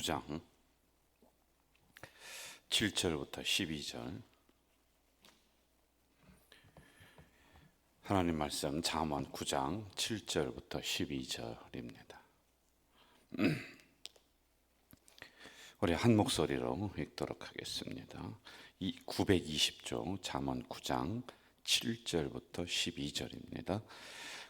9장 7절부터 12절 하나님 말씀 잠언 9장 7절부터 12절입니다. 우리 한 목소리로 읽도록 하겠습니다. 920조 잠언 9장 7절부터 12절입니다.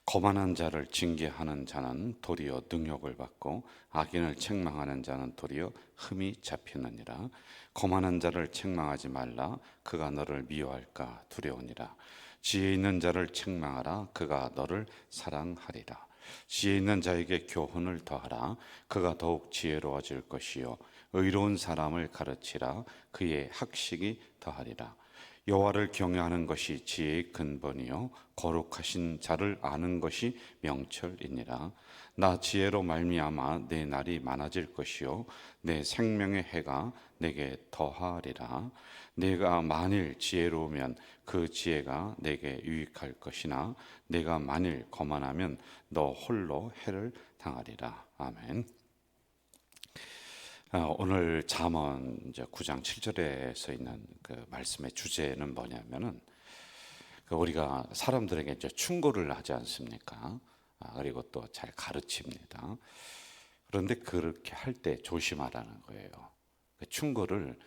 거만한 자를 징계하는 자는 도리어 능욕을 받고 악인을 책망하는 자는 도리어 흠이 잡히느니라. 거만한 자를 책망하지 말라. 그가 너를 미워할까 두려우니라. 지혜 있는 자를 책망하라. 그가 너를 사랑하리라. 지혜 있는 자에게 교훈을 더하라. 그가 더욱 지혜로워질 것이요 의로운 사람을 가르치라. 그의 학식이 더하리라. 여호와를 경외하는 것이 지혜의 근본이요 거룩하신 자를 아는 것이 명철이니라. 나 지혜로 말미암아 내 날이 많아질 것이요 내 생명의 해가 내게 더하리라. 내가 만일 지혜로우면 그 지혜가 내게 유익할 것이나 내가 만일 거만하면 너 홀로 해를 당하리라. 아멘. 오늘 잠언 이제 9장 7절에 서 있는 그 말씀의 주제는 뭐냐면은 우리가 사람들에게 이제 충고를 하지 않습니까? 그리고 또 잘 가르칩니다. 그런데 그렇게 할 때 조심하라는 거예요. 그 충고를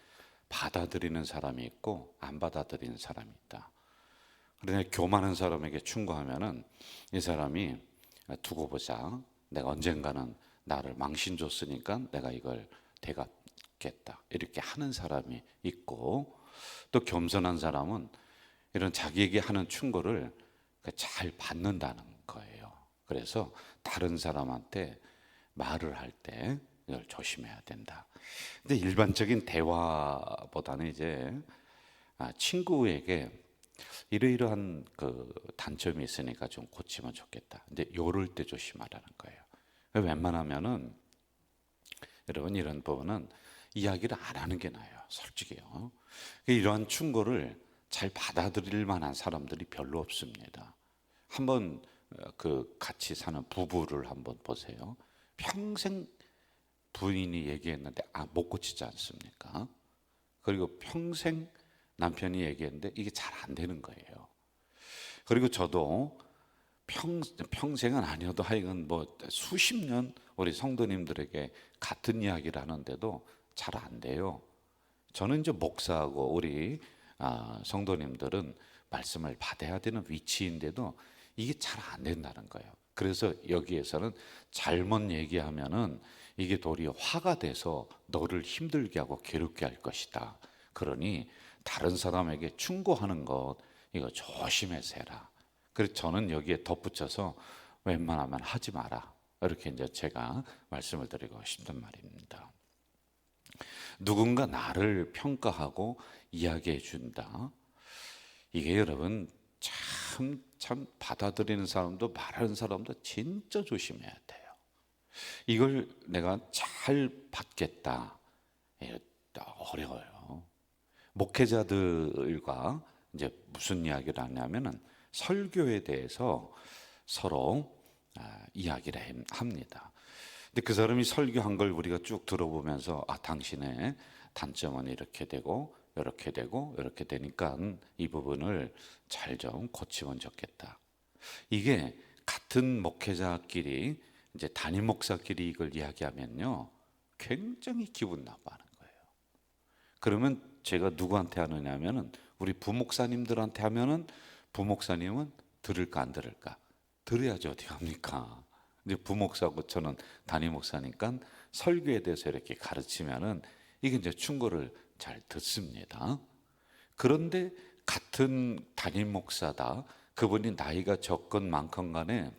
받아들이는 사람이 있고 안 받아들이는 사람이 있다. 그런데 교만한 사람에게 충고하면은 이 사람이 두고 보자. 내가 언젠가는 나를 망신 줬으니까 내가 이걸 되갚겠다 이렇게 하는 사람이 있고, 또 겸손한 사람은 이런 자기에게 하는 충고를 잘 받는다는 거예요. 그래서 다른 사람한테 말을 할 때 이걸 조심해야 된다. 근데 일반적인 대화보다는 이제 친구에게 이러이러한 그 단점이 있으니까 좀 고치면 좋겠다. 근데 요럴 때 조심하라는 거예요. 웬만하면은 여러분 이런 부분은 이야기를 안 하는 게 나아요. 솔직히요. 이러한 충고를 잘 받아들일 만한 사람들이 별로 없습니다. 한번 그 같이 사는 부부를 한번 보세요. 평생 부인이 얘기했는데 못 고치지 않습니까? 그리고 평생 남편이 얘기했는데 이게 잘 안 되는 거예요. 그리고 저도 평생은 아니어도 하여간 뭐 수십 년 우리 성도님들에게 같은 이야기를 하는데도 잘 안 돼요. 저는 이제 목사하고 우리 성도님들은 말씀을 받아야 되는 위치인데도 이게 잘 안 된다는 거예요. 그래서 여기에서는 잘못 얘기하면은 이게 도리어 화가 돼서 너를 힘들게 하고 괴롭게 할 것이다. 그러니 다른 사람에게 충고하는 것 이거 조심해서 해라. 그래서 저는 여기에 덧붙여서 웬만하면 하지 마라. 이렇게 이제 제가 말씀을 드리고 싶단 말입니다. 누군가 나를 평가하고 이야기해 준다. 이게 여러분 참 받아들이는 사람도 말하는 사람도 진짜 조심해야 돼요. 이걸 내가 잘 받겠다. 어려워요. 목회자들과 이제 무슨 이야기를 하냐면은 설교에 대해서 서로 이야기를 합니다. 근데 그 사람이 설교한 걸 우리가 쭉 들어보면서 당신의 단점은 이렇게 되고 이렇게 되고 이렇게 되니까 이 부분을 잘 좀 고치면 좋겠다. 이게 같은 목회자끼리 이제 담임 목사끼리 이걸 이야기하면요 굉장히 기분 나빠하는 거예요. 그러면 제가 누구한테 하느냐면은 우리 부목사님들한테 하면은 부목사님은 들을까 안 들을까? 들어야지 어디 갑니까? 이제 부목사고 저는 담임 목사니까 설교에 대해서 이렇게 가르치면은 이게 이제 충고를 잘 듣습니다. 그런데 같은 담임 목사다. 그분이 나이가 적건 많건 간에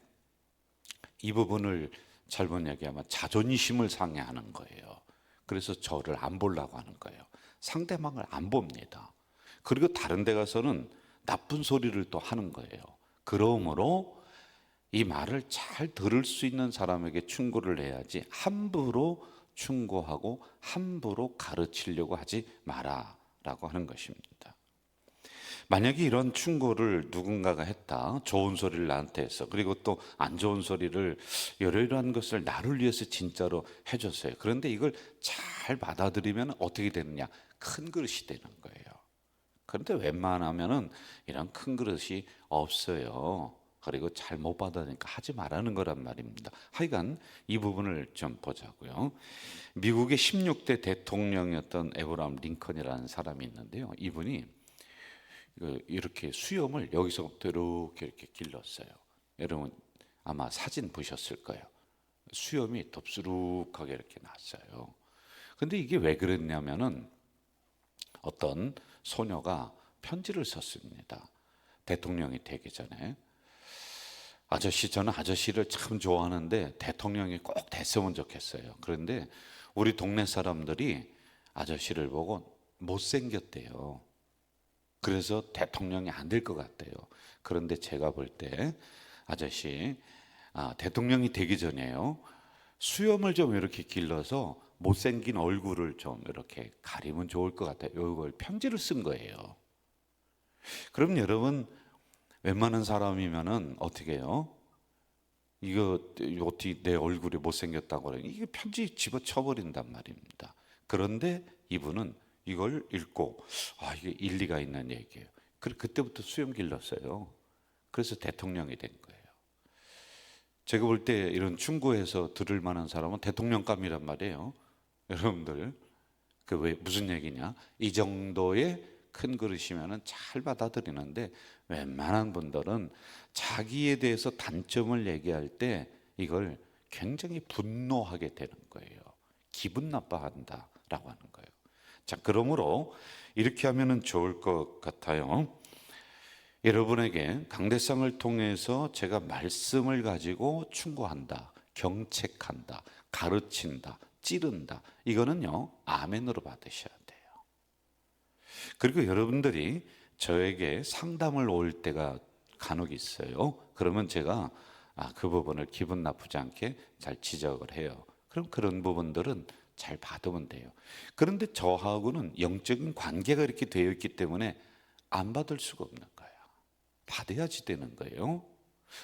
이 부분을 잘못 얘기하면 자존심을 상해하는 거예요. 그래서 저를 안 보려고 하는 거예요. 상대방을 안 봅니다. 그리고 다른 데 가서는 나쁜 소리를 또 하는 거예요. 그러므로 이 말을 잘 들을 수 있는 사람에게 충고를 해야지 함부로 충고하고 함부로 가르치려고 하지 마라 라고 하는 것입니다. 만약에 이런 충고를 누군가가 했다, 좋은 소리를 나한테 했어, 그리고 또 안 좋은 소리를, 이러이러한 것을 나를 위해서 진짜로 해줬어요. 그런데 이걸 잘 받아들이면 어떻게 되느냐, 큰 그릇이 되는 거예요. 그런데 웬만하면은 이런 큰 그릇이 없어요. 그리고 잘 못 받으니까 하지 말라는 거란 말입니다. 하여간 이 부분을 좀 보자고요. 미국의 16대 대통령이었던 에브라함 링컨이라는 사람이 있는데요. 이분이 이렇게 수염을 여기서부터 이렇게 길렀어요. 여러분 아마 사진 보셨을 거예요. 수염이 덥수룩하게 이렇게 났어요. 근데 이게 왜 그랬냐면은 어떤 소녀가 편지를 썼습니다. 대통령이 되기 전에. 아저씨, 저는 아저씨를 참 좋아하는데 대통령이 꼭 됐으면 좋겠어요. 그런데 우리 동네 사람들이 아저씨를 보고 못생겼대요. 그래서 대통령이 안 될 것 같대요. 그런데 제가 볼 때 아저씨, 대통령이 되기 전에요, 수염을 좀 이렇게 길러서 못생긴 얼굴을 좀 이렇게 가리면 좋을 것 같아요. 이걸 편지를 쓴 거예요. 그럼 여러분, 웬만한 사람이면은 어떻게 해요? 이거 어떻게 내 얼굴이 못생겼다고 그래? 이게 편지 집어쳐버린단 말입니다. 그런데 이분은 이걸 읽고 이게 일리가 있는 얘기예요. 그때부터 수염 길렀어요. 그래서 대통령이 된 거예요. 제가 볼 때 이런 충고해서 들을 만한 사람은 대통령감이란 말이에요. 여러분들 그 왜 무슨 얘기냐? 이 정도의 큰 그릇이면은 잘 받아들이는데 웬만한 분들은 자기에 대해서 단점을 얘기할 때 이걸 굉장히 분노하게 되는 거예요. 기분 나빠한다라고 하는 거예요. 자, 그러므로 이렇게 하면은 좋을 것 같아요. 여러분에게 강대상을 통해서 제가 말씀을 가지고 충고한다, 경책한다, 가르친다, 찌른다. 이거는요, 아멘으로 받으셔야 돼요. 그리고 여러분들이 저에게 상담을 올 때가 간혹 있어요. 그러면 제가 그 부분을 기분 나쁘지 않게 잘 지적을 해요. 그럼 그런 부분들은 잘 받으면 돼요. 그런데 저하고는 영적인 관계가 이렇게 되어 있기 때문에 안 받을 수가 없는 거예요. 받아야지 되는 거예요.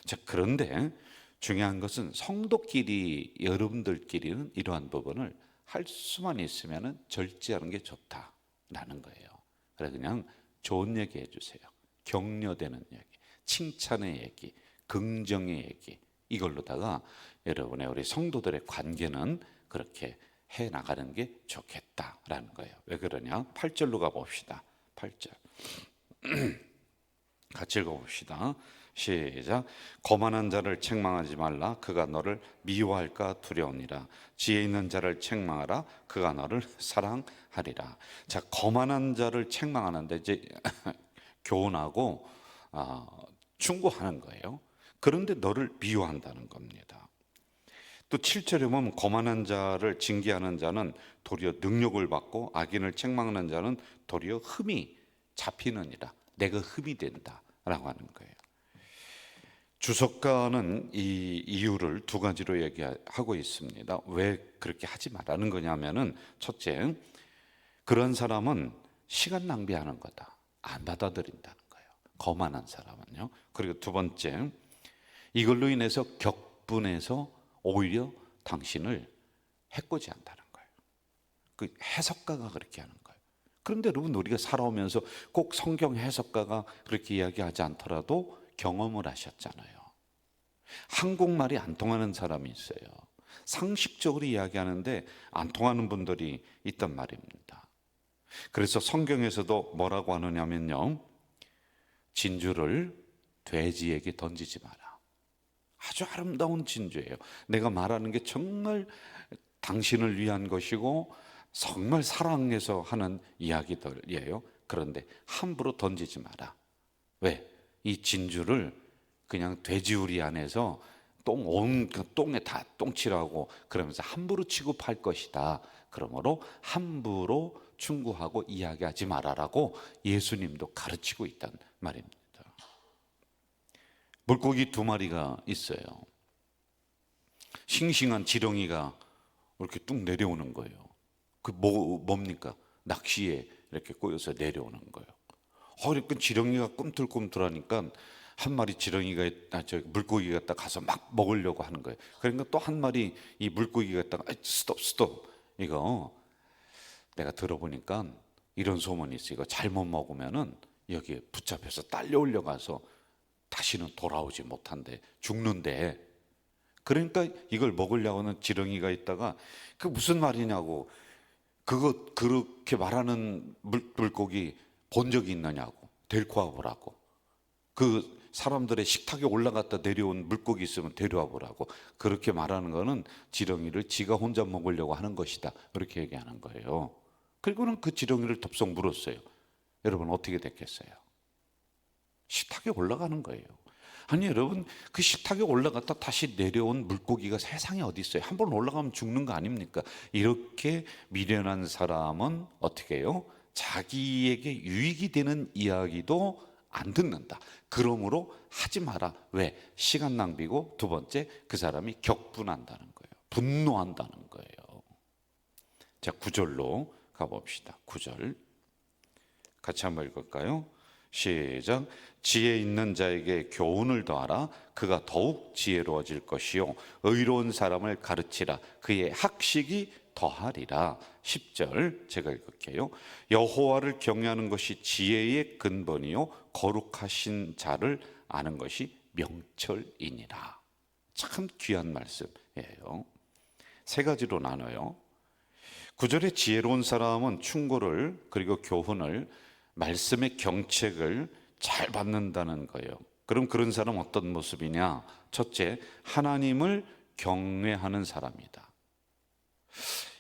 자, 그런데 중요한 것은 성도끼리, 여러분들끼리는 이러한 부분을 할 수만 있으면 절제하는 게 좋다라는 거예요. 그래서 그냥 좋은 얘기 해주세요. 격려되는 얘기, 칭찬의 얘기, 긍정의 얘기, 이걸로다가 여러분의 우리 성도들의 관계는 그렇게 해 나가는 게 좋겠다라는 거예요. 왜 그러냐? 8절로 가봅시다. 8절 같이 읽어봅시다. 시작. 거만한 자를 책망하지 말라. 그가 너를 미워할까 두려우니라. 지혜 있는 자를 책망하라. 그가 너를 사랑하리라. 자, 거만한 자를 책망하는데 이제 교훈하고 충고하는 거예요. 그런데 너를 미워한다는 겁니다. 또 7절에 보면 거만한 자를 징계하는 자는 도리어 능력을 받고 악인을 책망하는 자는 도리어 흠이 잡히느니라. 내가 흠이 된다라고 하는 거예요. 주석가는 이 이유를 두 가지로 얘기하고 있습니다. 왜 그렇게 하지 말라는 거냐면은, 첫째, 그런 사람은 시간 낭비하는 거다. 안 받아들인다는 거예요. 거만한 사람은요. 그리고 두 번째, 이걸로 인해서 격분해서 오히려 당신을 해코지 한다는 거예요. 그 해석가가 그렇게 하는 거예요. 그런데 여러분, 우리가 살아오면서 꼭 성경 해석가가 그렇게 이야기하지 않더라도 경험을 하셨잖아요. 한국말이 안 통하는 사람이 있어요. 상식적으로 이야기하는데 안 통하는 분들이 있단 말입니다. 그래서 성경에서도 뭐라고 하느냐면요, 진주를 돼지에게 던지지 마라. 아주 아름다운 진주예요. 내가 말하는 게 정말 당신을 위한 것이고 정말 사랑해서 하는 이야기들이에요. 그런데 함부로 던지지 마라. 왜? 이 진주를 그냥 돼지우리 안에서 똥에 다 똥치라고 그러면서 함부로 취급할 것이다. 그러므로 함부로 충고하고 이야기하지 말아라고 예수님도 가르치고 있단 말입니다. 물고기 두 마리가 있어요. 싱싱한 지렁이가 이렇게 뚝 내려오는 거예요. 뭡니까? 낚시에 이렇게 꼬여서 내려오는 거예요. 그러니까 지렁이가 꿈틀꿈틀하니까 한 마리 물고기가 딱 가서 막 먹으려고 하는 거예요. 그러니까 또 한 마리 이 물고기가 딱 스톱 이거 내가 들어보니까 이런 소문이 있어. 이거 잘못 먹으면은 여기에 붙잡혀서 딸려올려 가서 다시는 돌아오지 못한대, 죽는데. 그러니까 이걸 먹으려고 하는 지렁이가 있다가 그 무슨 말이냐고, 그거 그렇게 말하는 물고기 본 적이 있느냐고, 데리고 와보라고. 그 사람들의 식탁에 올라갔다 내려온 물고기 있으면 데려와 보라고. 그렇게 말하는 거는 지렁이를 지가 혼자 먹으려고 하는 것이다, 그렇게 얘기하는 거예요. 그리고는 그 지렁이를 덥석 물었어요. 여러분 어떻게 됐겠어요? 식탁에 올라가는 거예요. 아니 여러분, 그 식탁에 올라갔다 다시 내려온 물고기가 세상에 어디 있어요? 한 번 올라가면 죽는 거 아닙니까? 이렇게 미련한 사람은 어떻게 해요? 자기에게 유익이 되는 이야기도 안 듣는다. 그러므로 하지 마라. 왜? 시간 낭비고, 두 번째, 그 사람이 격분한다는 거예요. 분노한다는 거예요. 자, 9절로 가봅시다. 9절 같이 한번 읽을까요? 시작. 지혜 있는 자에게 교훈을 더하라. 그가 더욱 지혜로워질 것이요 의로운 사람을 가르치라. 그의 학식이 더하리라. 10절 제가 읽을게요. 여호와를 경외하는 것이 지혜의 근본이요 거룩하신 자를 아는 것이 명철이니라. 참 귀한 말씀이에요. 세 가지로 나눠요. 9절에 지혜로운 사람은 충고를, 그리고 교훈을, 말씀의 경책을 잘 받는다는 거예요. 그럼 그런 사람은 어떤 모습이냐? 첫째, 하나님을 경외하는 사람이다.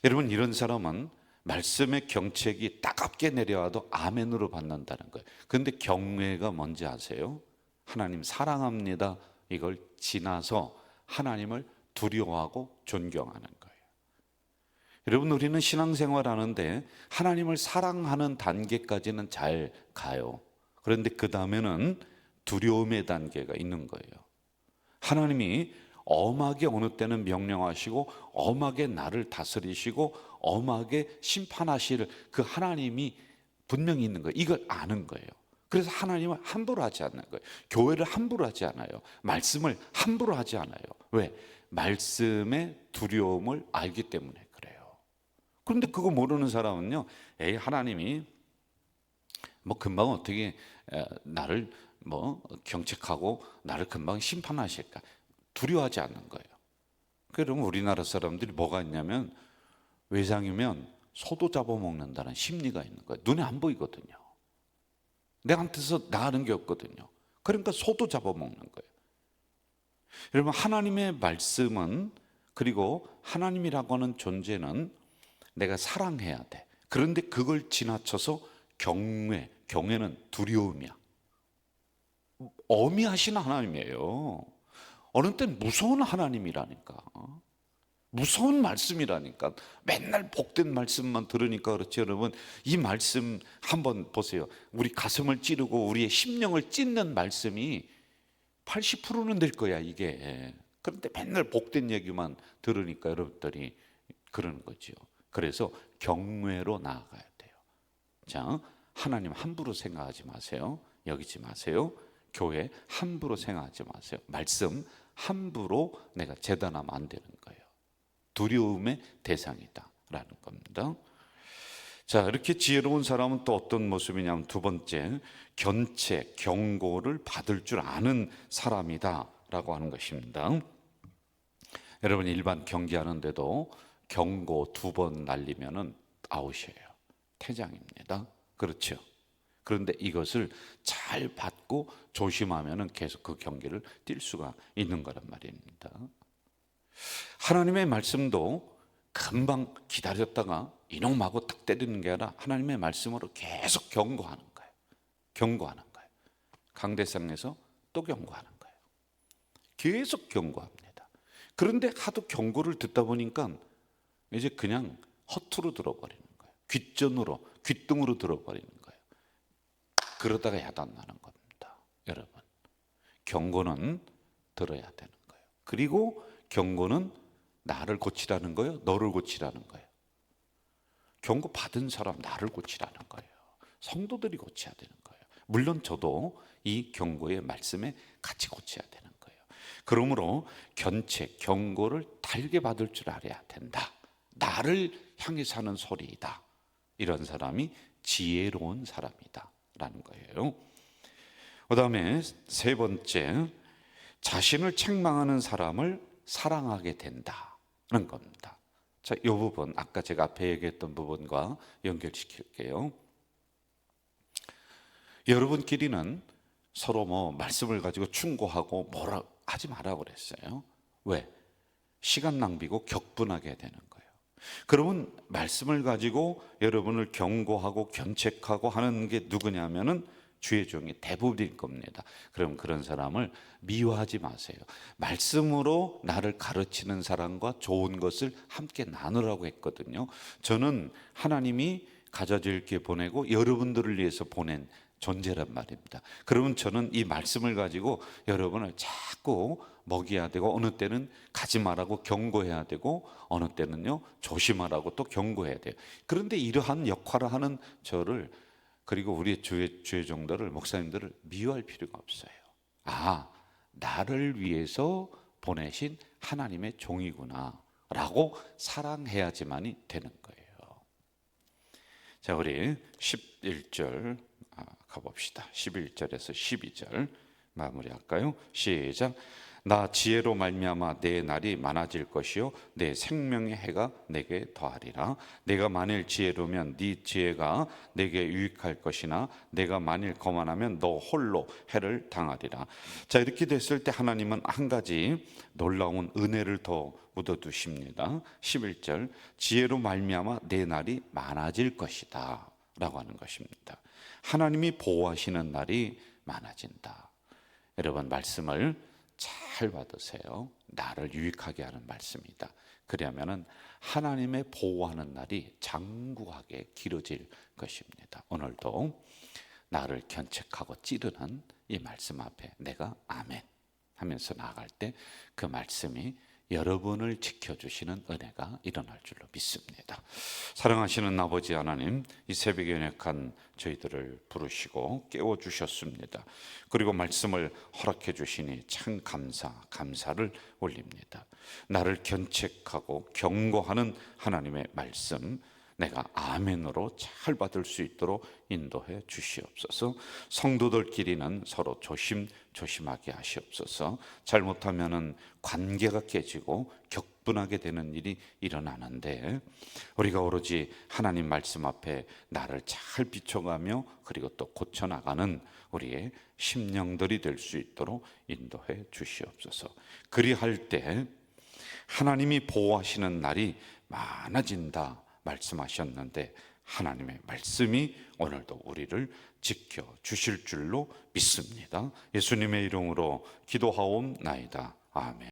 여러분, 이런 사람은 말씀의 경책이 따갑게 내려와도 아멘으로 받는다는 거예요. 그런데 경외가 뭔지 아세요? 하나님 사랑합니다, 이걸 지나서 하나님을 두려워하고 존경하는 거예요. 여러분, 우리는 신앙생활 하는데 하나님을 사랑하는 단계까지는 잘 가요. 그런데 그 다음에는 두려움의 단계가 있는 거예요. 하나님이 엄하게 어느 때는 명령하시고 엄하게 나를 다스리시고 엄하게 심판하실 그 하나님이 분명히 있는 거예요. 이걸 아는 거예요. 그래서 하나님을 함부로 하지 않는 거예요. 교회를 함부로 하지 않아요. 말씀을 함부로 하지 않아요. 왜? 말씀의 두려움을 알기 때문에 그래요. 그런데 그거 모르는 사람은요, 에이, 하나님이 뭐 금방 어떻게 나를 뭐 경책하고 나를 금방 심판하실까, 두려워하지 않는 거예요. 그러면 우리나라 사람들이 뭐가 있냐면, 외상이면 소도 잡아먹는다는 심리가 있는 거예요. 눈에 안 보이거든요. 내한테서 나가는 게 없거든요. 그러니까 소도 잡아먹는 거예요. 여러분, 하나님의 말씀은, 그리고 하나님이라고 하는 존재는 내가 사랑해야 돼. 그런데 그걸 지나쳐서 경외는 두려움이야. 어미하신 하나님이에요. 어느 때는 무서운 하나님이라니까. 무서운 말씀이라니까. 맨날 복된 말씀만 들으니까 그렇지, 여러분. 이 말씀 한번 보세요. 우리 가슴을 찌르고 우리의 심령을 찢는 말씀이 80%는 될 거야, 이게. 그런데 맨날 복된 얘기만 들으니까 여러분들이 그러는 거죠. 그래서 경외로 나아가야 돼요. 자, 하나님 함부로 생각하지 마세요. 여기지 마세요. 교회 함부로 생각하지 마세요. 말씀 함부로 내가 재단하면 안 되는 거예요. 두려움의 대상이다 라는 겁니다. 자, 이렇게 지혜로운 사람은 또 어떤 모습이냐면, 두 번째, 견책, 경고를 받을 줄 아는 사람이다 라고 하는 것입니다. 여러분, 일반 경기하는데도 경고 2번 날리면은 아웃이에요. 퇴장입니다. 그렇죠? 그런데 이것을 잘 받고 조심하면은 계속 그 경기를 뛸 수가 있는 거란 말입니다. 하나님의 말씀도 금방 기다렸다가 이놈하고 딱 때리는 게 아니라 하나님의 말씀으로 계속 경고하는 거예요. 경고하는 거예요. 강대상에서 또 경고하는 거예요. 계속 경고합니다. 그런데 하도 경고를 듣다 보니까 이제 그냥 허투루 들어버리는 거예요. 귓전으로, 귓등으로 들어버리는 거예요. 그러다가 야단나는 겁니다. 여러분, 경고는 들어야 되는 거예요. 그리고 경고는 나를 고치라는 거예요? 너를 고치라는 거예요? 경고 받은 사람 나를 고치라는 거예요. 성도들이 고쳐야 되는 거예요. 물론 저도 이 경고의 말씀에 같이 고쳐야 되는 거예요. 그러므로 견책, 경고를 달게 받을 줄 알아야 된다. 나를 향해서 하는 소리이다. 이런 사람이 지혜로운 사람이다 라는 거예요. 그 다음에 세 번째, 자신을 책망하는 사람을 사랑하게 된다는 겁니다. 자, 이 부분 아까 제가 앞에 얘기했던 부분과 연결시킬게요. 여러분끼리는 서로 말씀을 가지고 충고하고 뭐라 하지 마라 그랬어요. 왜? 시간 낭비고 격분하게 되는 거예요. 그러면 말씀을 가지고 여러분을 경고하고 견책하고 하는 게 누구냐면은 주의 종이 대부분일 겁니다. 그럼 그런 사람을 미워하지 마세요. 말씀으로 나를 가르치는 사람과 좋은 것을 함께 나누라고 했거든요. 저는 하나님이 가져져 있게 보내고 여러분들을 위해서 보낸 존재란 말입니다. 그러면 저는 이 말씀을 가지고 여러분을 자꾸 먹여야 되고, 어느 때는 가지 말라고 경고해야 되고, 어느 때는요 조심하라고 또 경고해야 돼요. 그런데 이러한 역할을 하는 저를, 그리고 우리 주의 종들을, 목사님들을 미워할 필요가 없어요. 아, 나를 위해서 보내신 하나님의 종이구나 라고 사랑해야지만이 되는 거예요. 자, 우리 11절 가봅시다. 11절에서 12절 마무리할까요? 시작. 나 지혜로 말미암아 내 날이 많아질 것이요 내 생명의 해가 내게 더하리라. 내가 만일 지혜로면 네 지혜가 내게 유익할 것이나 내가 만일 거만하면 너 홀로 해를 당하리라. 자, 이렇게 됐을 때 하나님은 한 가지 놀라운 은혜를 더 묻어두십니다. 11절, 지혜로 말미암아 내 날이 많아질 것이다 라고 하는 것입니다. 하나님이 보호하시는 날이 많아진다. 여러분, 말씀을 잘 받으세요. 나를 유익하게 하는 말씀이다. 그러면은 하나님의 보호하는 날이 장구하게 길어질 것입니다. 오늘도 나를 견책하고 찌르는 이 말씀 앞에 내가 아멘 하면서 나아갈 때 그 말씀이 여러분을 지켜주시는 은혜가 일어날 줄로 믿습니다. 사랑하시는 아버지 하나님, 이 새벽에 연약한 저희들을 부르시고 깨워주셨습니다. 그리고 말씀을 허락해 주시니 참 감사를 올립니다. 나를 견책하고 경고하는 하나님의 말씀, 내가 아멘으로 잘 받을 수 있도록 인도해 주시옵소서. 성도들끼리는 서로 조심하게 하시옵소서. 잘못하면은 관계가 깨지고 격분하게 되는 일이 일어나는데, 우리가 오로지 하나님 말씀 앞에 나를 잘 비춰가며 그리고 또 고쳐나가는 우리의 심령들이 될 수 있도록 인도해 주시옵소서. 그리할 때 하나님이 보호하시는 날이 많아진다 말씀하셨는데, 하나님의 말씀이 오늘도 우리를 지켜주실 줄로 믿습니다. 예수님의 이름으로 기도하옵나이다. 아멘.